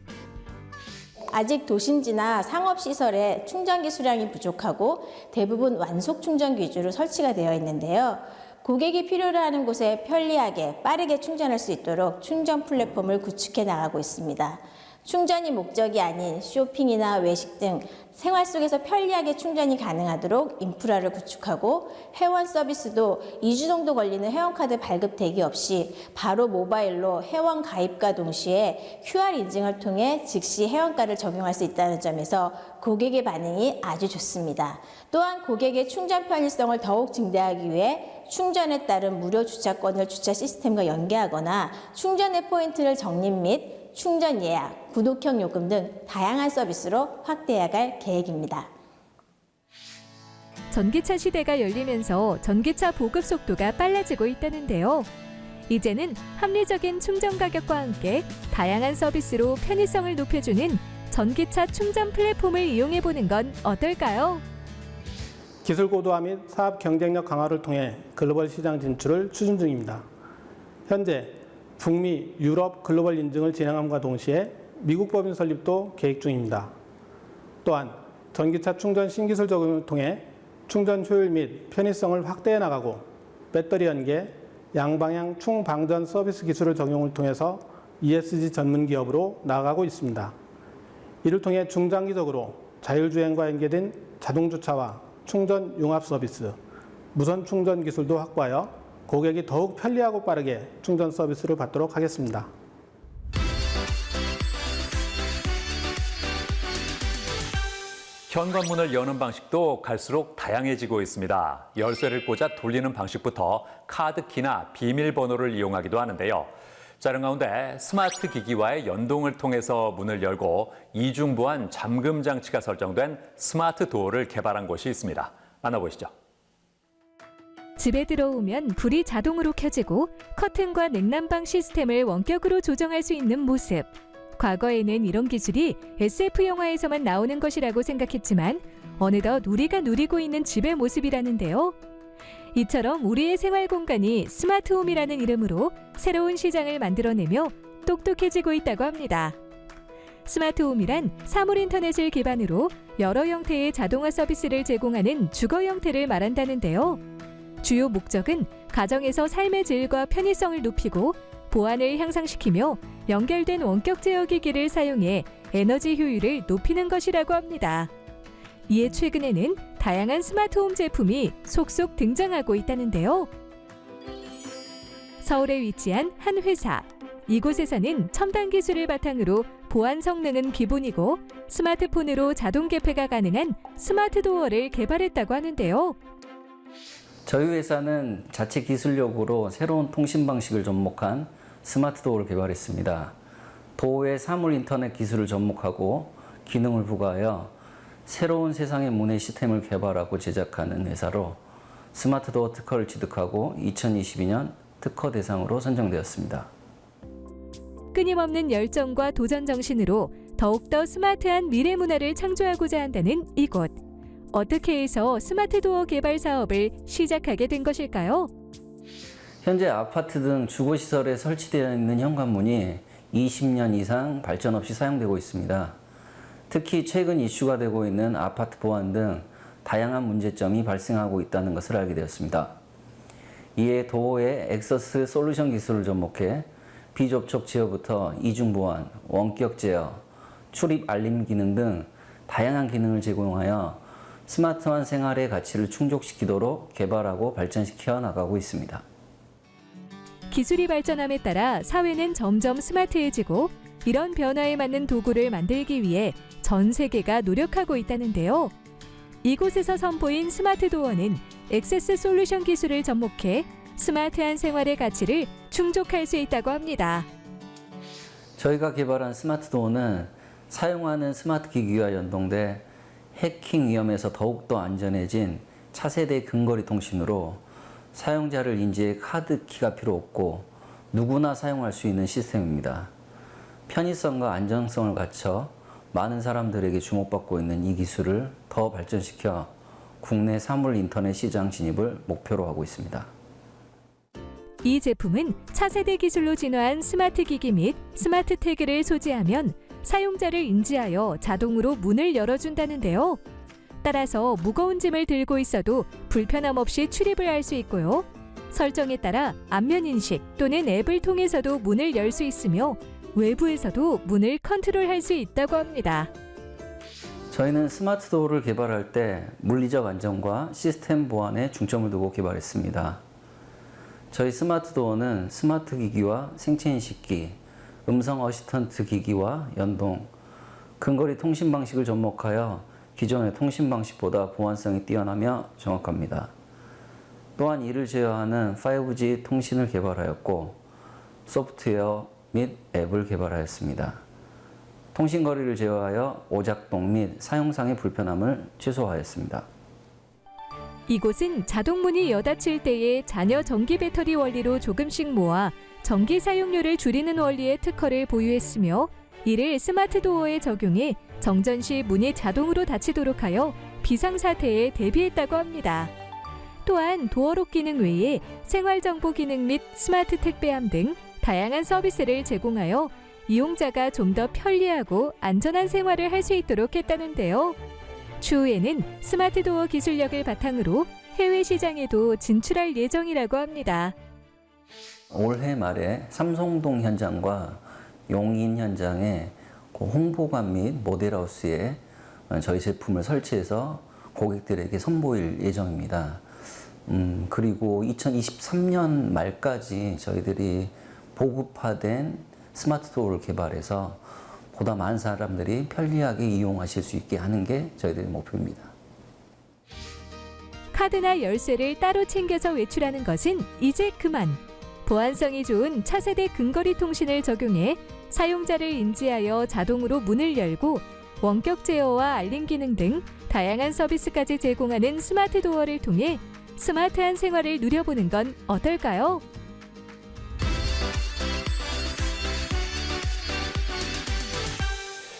아직 도심지나 상업시설에 충전기 수량이 부족하고 대부분 완속 충전기 위주로 설치가 되어 있는데요. 고객이 필요로 하는 곳에 편리하게 빠르게 충전할 수 있도록 충전 플랫폼을 구축해 나가고 있습니다. 충전이 목적이 아닌 쇼핑이나 외식 등 생활 속에서 편리하게 충전이 가능하도록 인프라를 구축하고 회원 서비스도 2주 정도 걸리는 회원카드 발급 대기 없이 바로 모바일로 회원 가입과 동시에 QR 인증을 통해 즉시 회원가를 적용할 수 있다는 점에서 고객의 반응이 아주 좋습니다. 또한 고객의 충전 편의성을 더욱 증대하기 위해 충전에 따른 무료 주차권을 주차 시스템과 연계하거나 충전의 포인트를 적립 및 충전 예약, 구독형 요금 등 다양한 서비스로 확대해갈 계획입니다. 전기차 시대가 열리면서 전기차 보급 속도가 빨라지고 있다는데요. 이제는 합리적인 충전 가격과 함께 다양한 서비스로 편의성을 높여주는 전기차 충전 플랫폼을 이용해보는 건 어떨까요? 기술 고도화 및 사업 경쟁력 강화를 통해 글로벌 시장 진출을 추진 중입니다. 현재 북미, 유럽 글로벌 인증을 진행함과 동시에 미국 법인 설립도 계획 중입니다. 또한 전기차 충전 신기술 적용을 통해 충전 효율 및 편의성을 확대해 나가고 배터리 연계, 양방향 충방전 서비스 기술을 적용을 통해서 ESG 전문 기업으로 나아가고 있습니다. 이를 통해 중장기적으로 자율주행과 연계된 자동주차와 충전 융합 서비스, 무선 충전 기술도 확보하여 고객이 더욱 편리하고 빠르게 충전 서비스를 받도록 하겠습니다. 현관문을 여는 방식도 갈수록 다양해지고 있습니다. 열쇠를 꽂아 돌리는 방식부터 카드키나 비밀번호를 이용하기도 하는데요. 자른 가운데 스마트 기기와의 연동을 통해서 문을 열고 이중보안 잠금 장치가 설정된 스마트 도어를 개발한 곳이 있습니다. 만나보시죠. 집에 들어오면 불이 자동으로 켜지고 커튼과 냉난방 시스템을 원격으로 조정할 수 있는 모습. 과거에는 이런 기술이 SF 영화에서만 나오는 것이라고 생각했지만 어느덧 우리가 누리고 있는 집의 모습이라는데요. 이처럼 우리의 생활 공간이 스마트홈이라는 이름으로 새로운 시장을 만들어내며 똑똑해지고 있다고 합니다. 스마트홈이란 사물 인터넷을 기반으로 여러 형태의 자동화 서비스를 제공하는 주거 형태를 말한다는데요. 주요 목적은 가정에서 삶의 질과 편의성을 높이고 보안을 향상시키며 연결된 원격 제어기기를 사용해 에너지 효율을 높이는 것이라고 합니다. 이에 최근에는 다양한 스마트홈 제품이 속속 등장하고 있다는데요. 서울에 위치한 한 회사. 이곳에서는 첨단 기술을 바탕으로 보안 성능은 기본이고 스마트폰으로 자동 개폐가 가능한 스마트 도어를 개발했다고 하는데요. 저희 회사는 자체 기술력으로 새로운 통신 방식을 접목한 스마트 도어를 개발했습니다. 도어에 사물 인터넷 기술을 접목하고 기능을 부과하여 새로운 세상의 문의 시스템을 개발하고 제작하는 회사로 스마트 도어 특허를 취득하고 2022년 특허 대상으로 선정되었습니다. 끊임없는 열정과 도전 정신으로 더욱더 스마트한 미래 문화를 창조하고자 한다는 이곳. 어떻게 해서 스마트 도어 개발 사업을 시작하게 된 것일까요? 현재 아파트 등 주거시설에 설치되어 있는 현관문이 20년 이상 발전 없이 사용되고 있습니다. 특히 최근 이슈가 되고 있는 아파트 보안 등 다양한 문제점이 발생하고 있다는 것을 알게 되었습니다. 이에 도어에 엑서스 솔루션 기술을 접목해 비접촉 제어부터 이중 보안, 원격 제어, 출입 알림 기능 등 다양한 기능을 제공하여 스마트한 생활의 가치를 충족시키도록 개발하고 발전시켜 나가고 있습니다. 기술이 발전함에 따라 사회는 점점 스마트해지고 이런 변화에 맞는 도구를 만들기 위해 전 세계가 노력하고 있다는데요. 이곳에서 선보인 스마트 도어는 액세스 솔루션 기술을 접목해 스마트한 생활의 가치를 충족할 수 있다고 합니다. 저희가 개발한 스마트 도어는 사용하는 스마트 기기와 연동돼 해킹 위험에서 더욱더 안전해진 차세대 근거리 통신으로 사용자를 인지해 카드키가 필요 없고 누구나 사용할 수 있는 시스템입니다. 편의성과 안정성을 갖춰 많은 사람들에게 주목받고 있는 이 기술을 더 발전시켜 국내 사물 인터넷 시장 진입을 목표로 하고 있습니다. 이 제품은 차세대 기술로 진화한 스마트 기기 및 스마트 태그를 소지하면 사용자를 인지하여 자동으로 문을 열어준다는데요. 따라서 무거운 짐을 들고 있어도 불편함 없이 출입을 할 수 있고요. 설정에 따라 안면 인식 또는 앱을 통해서도 문을 열 수 있으며 외부에서도 문을 컨트롤할 수 있다고 합니다. 저희는 스마트 도어를 개발할 때 물리적 안정과 시스템 보안에 중점을 두고 개발했습니다. 저희 스마트 도어는 스마트 기기와 생체 인식기, 음성 어시스턴트 기기와 연동, 근거리 통신 방식을 접목하여 기존의 통신 방식보다 보안성이 뛰어나며 정확합니다. 또한 이를 제어하는 5G 통신을 개발하였고 소프트웨어 및 앱을 개발하였습니다. 통신 거리를 제어하여 오작동 및 사용상의 불편함을 최소화하였습니다. 이곳은 자동문이 여닫힐 때의 잔여 전기 배터리 원리로 조금씩 모아 전기 사용료를 줄이는 원리의 특허를 보유했으며 이를 스마트 도어에 적용해 정전 시 문이 자동으로 닫히도록 하여 비상사태에 대비했다고 합니다. 또한 도어록 기능 외에 생활정보 기능 및 스마트 택배함 등 다양한 서비스를 제공하여 이용자가 좀 더 편리하고 안전한 생활을 할 수 있도록 했다는데요. 추후에는 스마트 도어 기술력을 바탕으로 해외 시장에도 진출할 예정이라고 합니다. 올해 말에 삼성동 현장과 용인 현장에 홍보관 및 모델하우스에 저희 제품을 설치해서 고객들에게 선보일 예정입니다. 그리고 2023년 말까지 저희들이 보급화된 스마트 도어를 개발해서 보다 많은 사람들이 편리하게 이용하실 수 있게 하는 게 저희들의 목표입니다. 카드나 열쇠를 따로 챙겨서 외출하는 것은 이제 그만. 보안성이 좋은 차세대 근거리 통신을 적용해 사용자를 인지하여 자동으로 문을 열고 원격 제어와 알림 기능 등 다양한 서비스까지 제공하는 스마트 도어를 통해 스마트한 생활을 누려보는 건 어떨까요?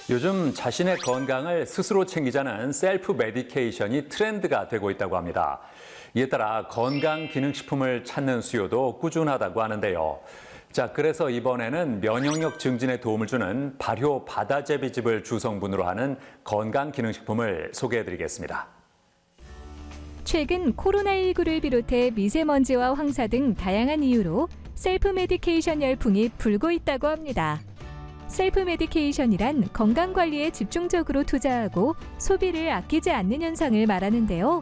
요즘 자신의 건강을 스스로 챙기자는 셀프 메디케이션이 트렌드가 되고 있다고 합니다. 이에 따라 건강기능식품을 찾는 수요도 꾸준하다고 하는데요. 자, 그래서 이번에는 면역력 증진에 도움을 주는 발효 바다제비즙을 주성분으로 하는 건강기능식품을 소개해드리겠습니다. 최근 코로나19를 비롯해 미세먼지와 황사 등 다양한 이유로 셀프 메디케이션 열풍이 불고 있다고 합니다. 셀프 메디케이션이란 건강관리에 집중적으로 투자하고 소비를 아끼지 않는 현상을 말하는데요.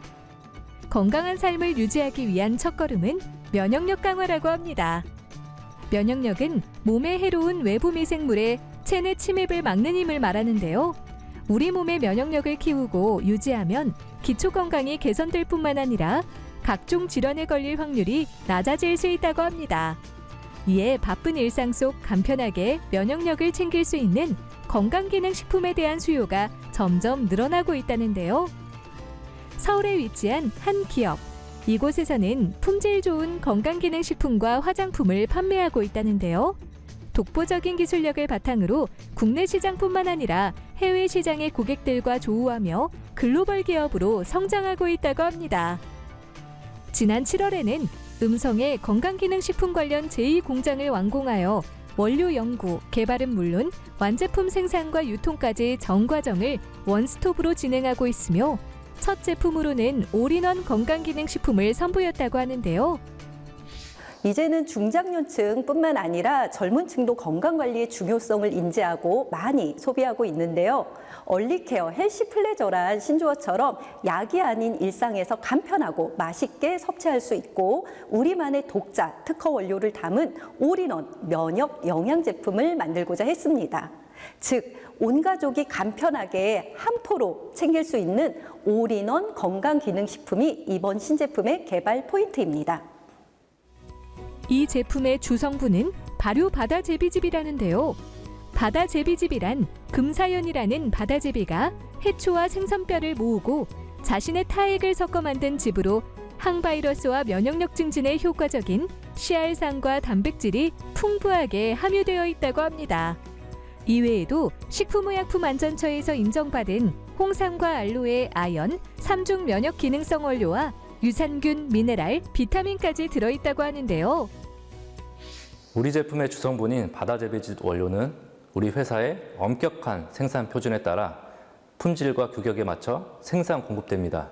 건강한 삶을 유지하기 위한 첫걸음은 면역력 강화라고 합니다. 면역력은 몸에 해로운 외부 미생물의 체내 침입을 막는 힘을 말하는데요. 우리 몸의 면역력을 키우고 유지하면 기초 건강이 개선될 뿐만 아니라 각종 질환에 걸릴 확률이 낮아질 수 있다고 합니다. 이에 바쁜 일상 속 간편하게 면역력을 챙길 수 있는 건강기능식품에 대한 수요가 점점 늘어나고 있다는데요. 서울에 위치한 한 기업. 이곳에서는 품질 좋은 건강기능식품과 화장품을 판매하고 있다는데요. 독보적인 기술력을 바탕으로 국내 시장뿐만 아니라 해외 시장의 고객들과 조우하며 글로벌 기업으로 성장하고 있다고 합니다. 지난 7월에는 음성의 건강기능식품 관련 제2공장을 완공하여 원료 연구, 개발은 물론 완제품 생산과 유통까지 전 과정을 원스톱으로 진행하고 있으며 첫 제품으로는 올인원 건강기능식품을 선보였다고 하는데요. 이제는 중장년층뿐만 아니라 젊은 층도 건강관리의 중요성을 인지하고 많이 소비하고 있는데요. 얼리케어, 헬시 플레저란 신조어처럼 약이 아닌 일상에서 간편하고 맛있게 섭취할 수 있고 우리만의 독자, 특허 원료를 담은 올인원 면역 영양 제품을 만들고자 했습니다. 즉, 온 가족이 간편하게 한 포로 챙길 수 있는 올인원 건강기능식품이 이번 신제품의 개발 포인트입니다. 이 제품의 주성분은 발효 바다제비즙이라는데요. 바다제비즙이란 금사연이라는 바다제비가 해초와 생선뼈를 모으고 자신의 타액을 섞어 만든 즙으로 항바이러스와 면역력 증진에 효과적인 씨알산과 단백질이 풍부하게 함유되어 있다고 합니다. 이외에도 식품의약품안전처에서 인정받은 홍삼과 알로에 아연, 3중 면역 기능성 원료와 유산균, 미네랄, 비타민까지 들어있다고 하는데요. 우리 제품의 주성분인 바다제비즙 원료는 우리 회사의 엄격한 생산 표준에 따라 품질과 규격에 맞춰 생산 공급됩니다.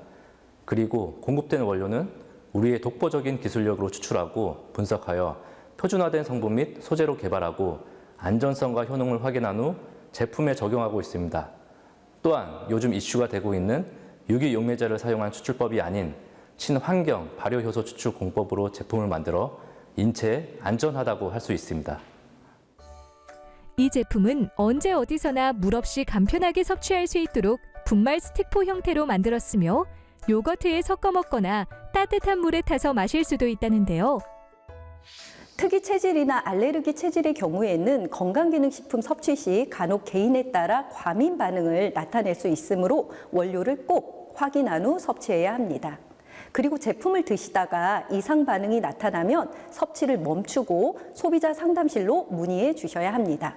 그리고 공급된 원료는 우리의 독보적인 기술력으로 추출하고 분석하여 표준화된 성분 및 소재로 개발하고 안전성과 효능을 확인한 후 제품에 적용하고 있습니다. 또한 요즘 이슈가 되고 있는 유기용매제를 사용한 추출법이 아닌 친환경 발효효소 추출 공법으로 제품을 만들어 인체에 안전하다고 할 수 있습니다. 이 제품은 언제 어디서나 물 없이 간편하게 섭취할 수 있도록 분말 스틱포 형태로 만들었으며 요거트에 섞어 먹거나 따뜻한 물에 타서 마실 수도 있다는데요. 특이 체질이나 알레르기 체질의 경우에는 건강기능식품 섭취 시 간혹 개인에 따라 과민 반응을 나타낼 수 있으므로 원료를 꼭 확인한 후 섭취해야 합니다. 그리고 제품을 드시다가 이상 반응이 나타나면 섭취를 멈추고 소비자 상담실로 문의해 주셔야 합니다.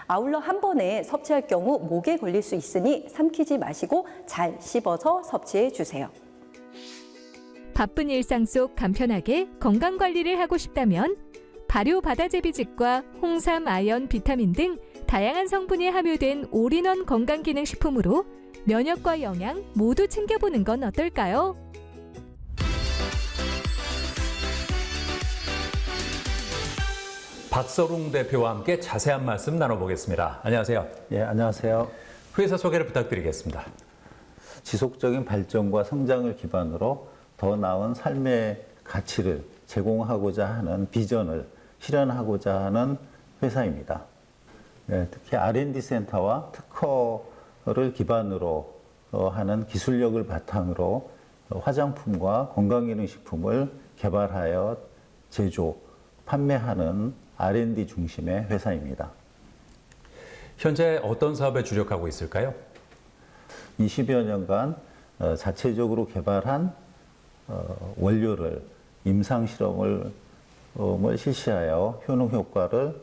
아울러 한 번에 섭취할 경우 목에 걸릴 수 있으니 삼키지 마시고 잘 씹어서 섭취해 주세요. 바쁜 일상 속 간편하게 건강 관리를 하고 싶다면 발효 바다제비즙과 홍삼, 아연, 비타민 등 다양한 성분이 함유된 올인원 건강기능식품으로 면역과 영양 모두 챙겨보는 건 어떨까요? 박서룽 대표와 함께 자세한 말씀 나눠보겠습니다. 안녕하세요. 예, 안녕하세요. 회사 소개를 부탁드리겠습니다. 지속적인 발전과 성장을 기반으로 더 나은 삶의 가치를 제공하고자 하는 비전을 실현하고자 하는 회사입니다. 네, 특히 R&D 센터와 특허를 기반으로 하는 기술력을 바탕으로 화장품과 건강기능식품을 개발하여 제조, 판매하는 R&D 중심의 회사입니다. 현재 어떤 사업에 주력하고 있을까요? 20여 년간 자체적으로 개발한 원료를 임상 실험을 실시하여 효능 효과를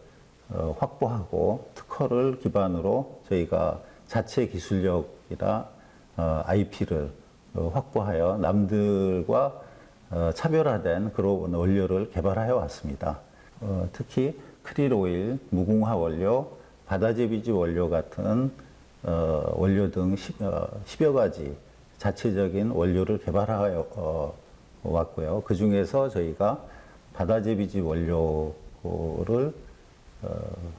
확보하고 특허를 기반으로 저희가 자체 기술력이나 IP를 확보하여 남들과 차별화된 그런 원료를 개발하여 왔습니다. 특히 크릴 오일, 무궁화 원료, 바다제비즙 원료 같은 원료 등 10여 가지 자체적인 원료를 개발하여 왔고요. 그 중에서 저희가 바다제비즙 원료를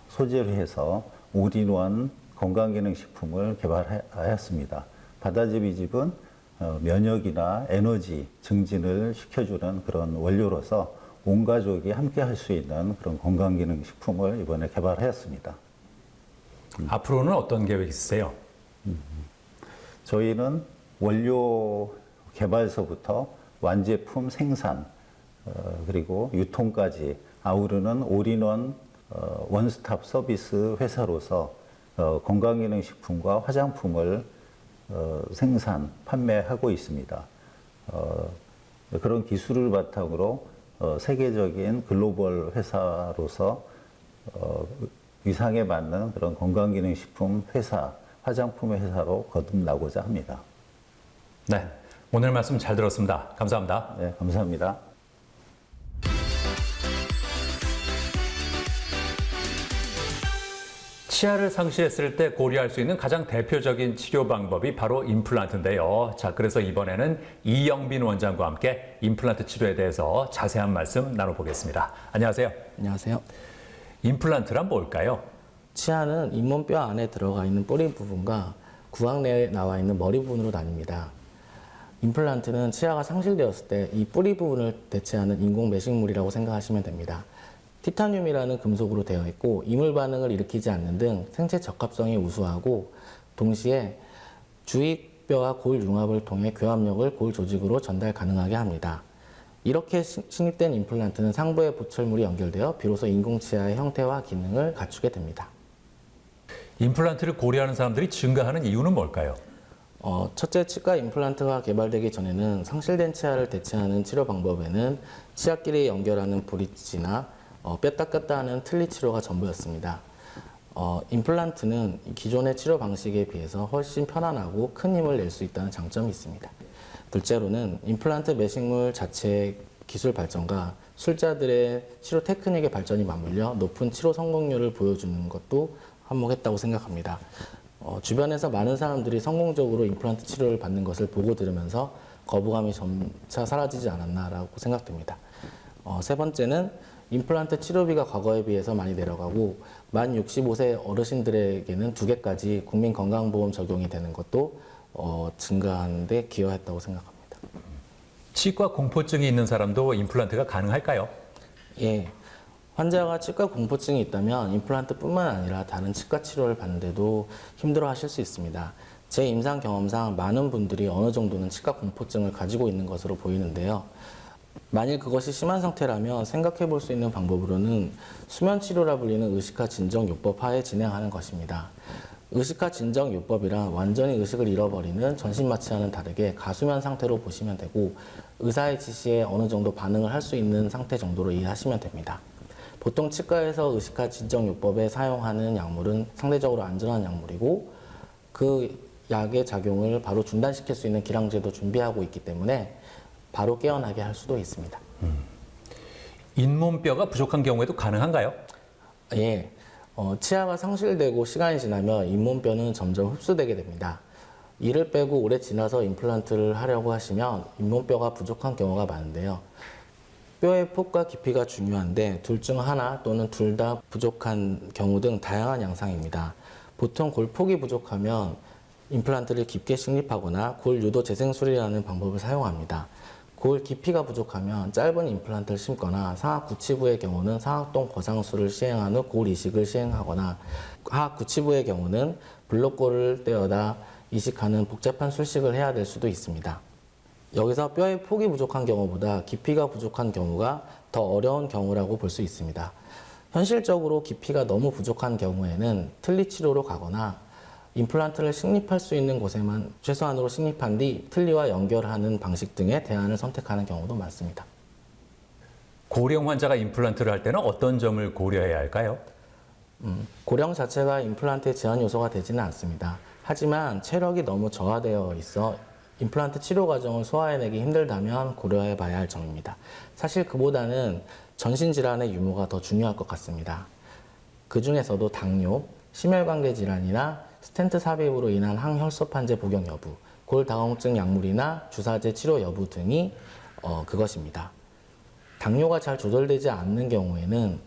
소재로 해서 올인원 건강기능식품을 개발하였습니다. 바다제비즙은 면역이나 에너지 증진을 시켜주는 그런 원료로서 온 가족이 함께 할 수 있는 그런 건강기능식품을 이번에 개발하였습니다. 앞으로는 어떤 계획 있으세요? 저희는 원료 개발서부터 완제품 생산 그리고 유통까지 아우르는 올인원 원스톱 서비스 회사로서 건강기능식품과 화장품을 생산, 판매하고 있습니다. 그런 기술을 바탕으로 세계적인 글로벌 회사로서 위상에 맞는 그런 건강기능식품 회사, 화장품 회사로 거듭나고자 합니다. 네, 오늘 말씀 잘 들었습니다. 감사합니다. 네, 감사합니다. 치아를 상실했을 때 고려할 수 있는 가장 대표적인 치료 방법이 바로 임플란트인데요. 자, 그래서 이번에는 이영빈 원장과 함께 임플란트 치료에 대해서 자세한 말씀 나눠보겠습니다. 안녕하세요. 안녕하세요. 임플란트란 뭘까요? 치아는 잇몸뼈 안에 들어가 있는 뿌리 부분과 구강 내에 나와 있는 머리 부분으로 나뉩니다. 임플란트는 치아가 상실되었을 때 이 뿌리 부분을 대체하는 인공 매식물이라고 생각하시면 됩니다. 티타늄이라는 금속으로 되어 있고 이물 반응을 일으키지 않는 등 생체 적합성이 우수하고 동시에 주입뼈와 골 융합을 통해 교합력을 골 조직으로 전달 가능하게 합니다. 이렇게 식립된 임플란트는 상부에 보철물이 연결되어 비로소 인공치아의 형태와 기능을 갖추게 됩니다. 임플란트를 고려하는 사람들이 증가하는 이유는 뭘까요? 첫째, 치과 임플란트가 개발되기 전에는 상실된 치아를 대체하는 치료 방법에는 치아끼리 연결하는 브릿지나 뺐다 꼈다 하는 틀니 치료가 전부였습니다. 임플란트는 기존의 치료 방식에 비해서 훨씬 편안하고 큰 힘을 낼 수 있다는 장점이 있습니다. 둘째로는 임플란트 매식물 자체의 기술 발전과 술자들의 치료 테크닉의 발전이 맞물려 높은 치료 성공률을 보여주는 것도 한몫했다고 생각합니다. 주변에서 많은 사람들이 성공적으로 임플란트 치료를 받는 것을 보고 들으면서 거부감이 점차 사라지지 않았나라고 생각됩니다. 세 번째는 임플란트 치료비가 과거에 비해서 많이 내려가고 만 65세 어르신들에게는 2개까지 국민건강보험 적용이 되는 것도 증가하는 데 기여했다고 생각합니다. 치과 공포증이 있는 사람도 임플란트가 가능할까요? 예. 환자가 치과 공포증이 있다면 임플란트뿐만 아니라 다른 치과 치료를 받는데도 힘들어 하실 수 있습니다. 제 임상 경험상 많은 분들이 어느 정도는 치과 공포증을 가지고 있는 것으로 보이는데요. 만일 그것이 심한 상태라면 생각해 볼 수 있는 방법으로는 수면 치료라 불리는 의식화 진정 요법 하에 진행하는 것입니다. 의식화 진정 요법이란 완전히 의식을 잃어버리는 전신 마취와는 다르게 가수면 상태로 보시면 되고 의사의 지시에 어느 정도 반응을 할 수 있는 상태 정도로 이해하시면 됩니다. 보통 치과에서 의식화 진정 요법에 사용하는 약물은 상대적으로 안전한 약물이고 그 약의 작용을 바로 중단시킬 수 있는 기량제도 준비하고 있기 때문에 바로 깨어나게 할 수도 있습니다. 잇몸뼈가 부족한 경우에도 가능한가요? 예. 치아가 상실되고 시간이 지나면 잇몸뼈는 점점 흡수되게 됩니다. 이를 빼고 오래 지나서 임플란트를 하려고 하시면 잇몸뼈가 부족한 경우가 많은데요. 뼈의 폭과 깊이가 중요한데 둘 중 하나 또는 둘 다 부족한 경우 등 다양한 양상입니다. 보통 골폭이 부족하면 임플란트를 깊게 식립하거나 골 유도 재생술이라는 방법을 사용합니다. 골 깊이가 부족하면 짧은 임플란트를 심거나 상악 구치부의 경우는 상악동 거상술을 시행한 후 골 이식을 시행하거나 하악 구치부의 경우는 블록골을 떼어다 이식하는 복잡한 술식을 해야 될 수도 있습니다. 여기서 뼈의 폭이 부족한 경우보다 깊이가 부족한 경우가 더 어려운 경우라고 볼 수 있습니다. 현실적으로 깊이가 너무 부족한 경우에는 틀니 치료로 가거나 임플란트를 식립할 수 있는 곳에만 최소한으로 식립한 뒤 틀니와 연결하는 방식 등의 대안을 선택하는 경우도 많습니다. 고령 환자가 임플란트를 할 때는 어떤 점을 고려해야 할까요? 고령 자체가 임플란트의 제한 요소가 되지는 않습니다. 하지만 체력이 너무 저하되어 있어 임플란트 치료 과정을 소화해내기 힘들다면 고려해 봐야 할 점입니다. 사실 그보다는 전신질환의 유무가 더 중요할 것 같습니다. 그 중에서도 당뇨, 심혈관계 질환이나 스텐트 삽입으로 인한 항혈소판제 복용 여부, 골다공증 약물이나 주사제 치료 여부 등이 그것입니다. 당뇨가 잘 조절되지 않는 경우에는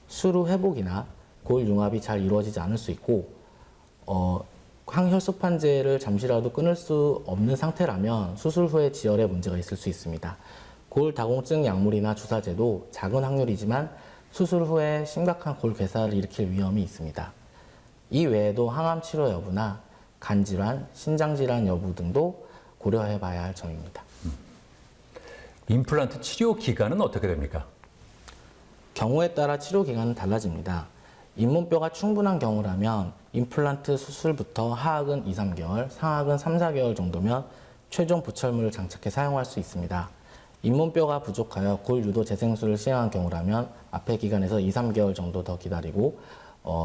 수루 회복이나 골 융합이 잘 이루어지지 않을 수 있고 항혈소판제를 잠시라도 끊을 수 없는 상태라면 수술 후에 지혈에 문제가 있을 수 있습니다. 골다공증 약물이나 주사제도 작은 확률이지만 수술 후에 심각한 골 괴사를 일으킬 위험이 있습니다. 이 외에도 항암 치료 여부나 간질환, 신장질환 여부 등도 고려해 봐야 할 점입니다. 임플란트 치료 기간은 어떻게 됩니까? 경우에 따라 치료 기간은 달라집니다. 잇몸뼈가 충분한 경우라면 임플란트 수술부터 하악은 2, 3개월, 상악은 3, 4개월 정도면 최종 부철물을 장착해 사용할 수 있습니다. 잇몸뼈가 부족하여 골 유도 재생술을 시행한 경우라면 앞의 기간에서 2, 3개월 정도 더 기다리고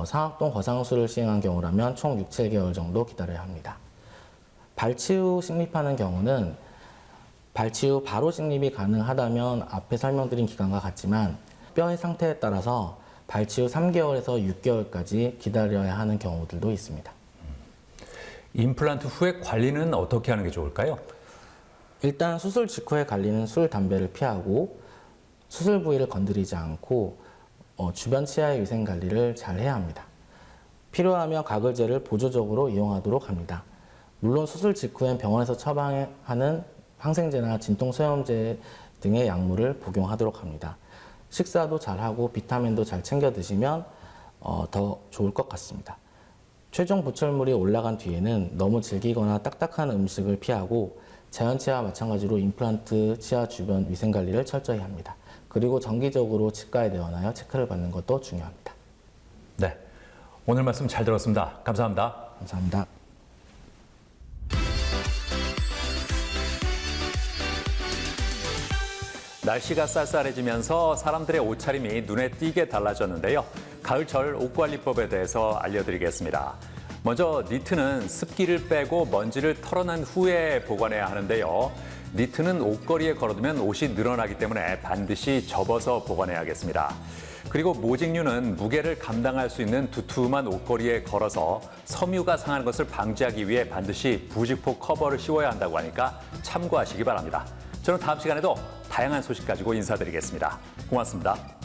상악동 거상술을 시행한 경우라면 총 6, 7개월 정도 기다려야 합니다. 발치 후 식립하는 경우는 발치 후 바로 식립이 가능하다면 앞에 설명드린 기간과 같지만 뼈의 상태에 따라서 발치 후 3개월에서 6개월까지 기다려야 하는 경우들도 있습니다. 임플란트 후에 관리는 어떻게 하는 게 좋을까요? 일단 수술 직후에 관리는 술, 담배를 피하고 수술 부위를 건드리지 않고 주변 치아의 위생 관리를 잘 해야 합니다. 필요하면 가글제를 보조적으로 이용하도록 합니다. 물론 수술 직후엔 병원에서 처방하는 항생제나 진통소염제 등의 약물을 복용하도록 합니다. 식사도 잘하고 비타민도 잘 챙겨 드시면 더 좋을 것 같습니다. 최종 부철물이 올라간 뒤에는 너무 질기거나 딱딱한 음식을 피하고 자연치아와 마찬가지로 임플란트 치아 주변 위생관리를 철저히 합니다. 그리고 정기적으로 치과에 내원하여 체크를 받는 것도 중요합니다. 네, 오늘 말씀 잘 들었습니다. 감사합니다. 감사합니다. 날씨가 쌀쌀해지면서 사람들의 옷차림이 눈에 띄게 달라졌는데요. 가을철 옷관리법에 대해서 알려드리겠습니다. 먼저 니트는 습기를 빼고 먼지를 털어낸 후에 보관해야 하는데요. 니트는 옷걸이에 걸어두면 옷이 늘어나기 때문에 반드시 접어서 보관해야겠습니다. 그리고 모직류는 무게를 감당할 수 있는 두툼한 옷걸이에 걸어서 섬유가 상하는 것을 방지하기 위해 반드시 부직포 커버를 씌워야 한다고 하니까 참고하시기 바랍니다. 저는 다음 시간에도 다양한 소식 가지고 인사드리겠습니다. 고맙습니다.